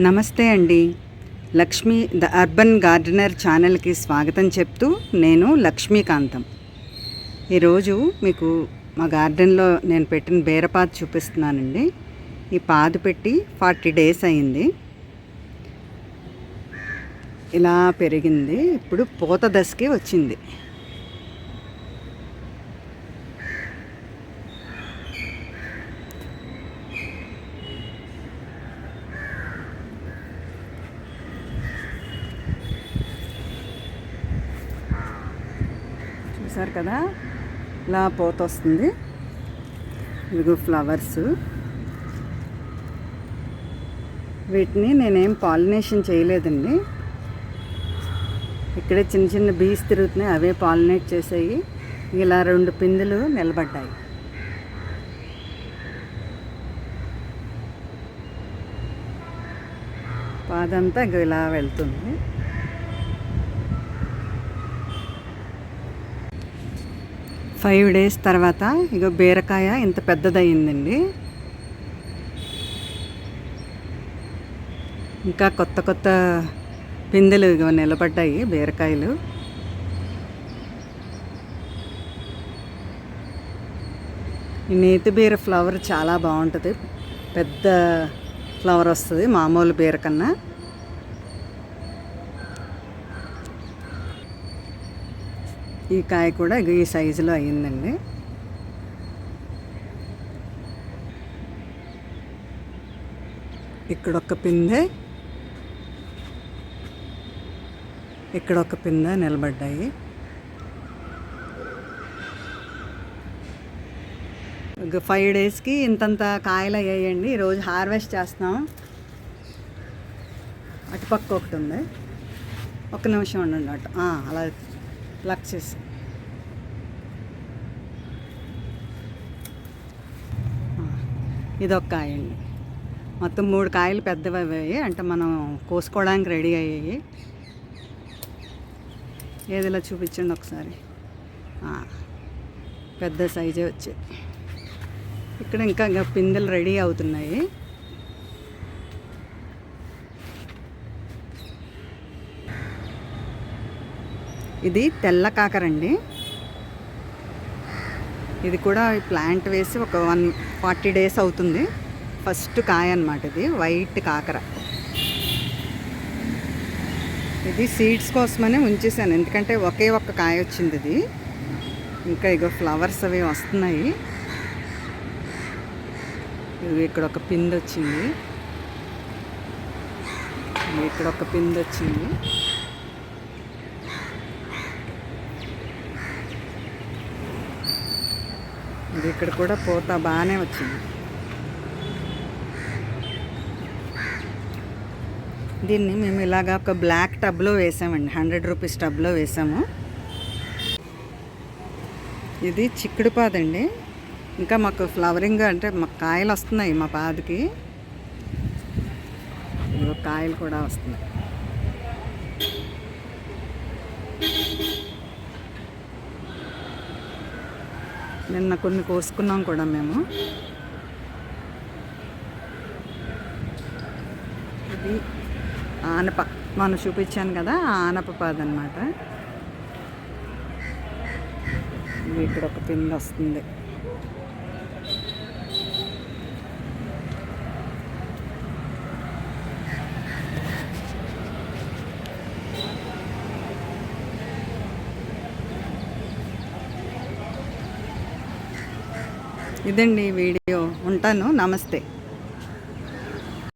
నమస్తే అండి. Lakshmi the urban gardener ఛానల్కి స్వాగతం చెప్తూ నేను లక్ష్మీకాంతం. ఈరోజు మీకు మా గార్డెన్లో నేను పెట్టిన బీరపాదు చూపిస్తున్నానండి. ఈ పాదు పెట్టి 40 days అయింది. ఇలా పెరిగింది. ఇప్పుడు పూత దశకి వచ్చింది. చూసారు కదా, ఇలా పూత వస్తుంది. ఇదిగో ఫ్లవర్స్. వీటిని నేనేం పాలినేషన్ చేయలేదండి. ఇక్కడే చిన్న చిన్న బీస్ తిరుగుతున్నాయి, అవే పాలినేట్ చేసాయి. ఇలా 2 పిందెలు నిలబడ్డాయి. పాదంతా ఇలా వెళ్తుంది. ఫైవ్ డేస్ తర్వాత ఇగో బీరకాయ ఇంత పెద్దదయ్యిందండి. ఇంకా కొత్త కొత్త పిందెలు ఇగో నిలబడ్డాయి బీరకాయలు. ఈ నేతి బీర ఫ్లవర్ చాలా బాగుంటుంది. పెద్ద ఫ్లవర్ వస్తుంది మామూలు బీర కన్నా. ఈ కాయ కూడా ఈ సైజులో అయ్యిందండి. ఇక్కడొక పిందె, ఇక్కడొక పిందె నిలబడ్డాయి. 5 daysకి ఇంతంత కాయలు అయ్యాయండి. ఈరోజు హార్వెస్ట్ చేస్తున్నాం. అటుపక్క ఒకటి ఉంది. ఒక్క నిమిషం ఉండండి. అటు అలా ప్లక్ చేసి ఇదొక కాయ అండి. మొత్తం 3 కాయలు పెద్దవి అయ్యాయి. అంటే మనం కోసుకోవడానికి రెడీ అయ్యాయి. ఏదిలా చూపించండి ఒకసారి. పెద్ద సైజే వచ్చాయి. ఇక్కడ ఇంకా పిందెలు రెడీ అవుతున్నాయి. ఇది తెల్ల కాకరండి. ఇది కూడా ప్లాంట్ వేసి ఒక 40 days అవుతుంది. ఫస్ట్ కాయ అన్నమాట. ఇది వైట్ కాకర. ఇది సీడ్స్ కోసమనే ఉంచేసాను, ఎందుకంటే ఒకే ఒక్క కాయ వచ్చింది ఇది. ఇంకా ఇగో ఫ్లవర్స్ అవి వస్తున్నాయి. ఇక్కడ ఒక పిందె వచ్చింది, ఇక్కడ ఒక పిందె వచ్చింది. ఇది ఇక్కడ కూడా పూత బాగానే వచ్చింది. దీన్ని మేము ఇలాగా ఒక బ్లాక్ టబ్లో వేసామండి. 100 rupees టబ్లో వేసాము. ఇది చిక్కుడు పాదండి. ఇంకా మాకు ఫ్లవరింగ్ అంటే మాకు కాయలు వస్తున్నాయి. మా పాదికి కాయలు కూడా వస్తున్నాయి. నిన్న కొన్ని కోసుకున్నాం కూడా మేము. ఇది ఆనప, మనం చూపించాను కదా, ఆనప పాదు అన్నమాట. ఇక్కడ ఒక పిండి వస్తుంది. ఇదండి వీడియో. ఉంటాను. నమస్తే.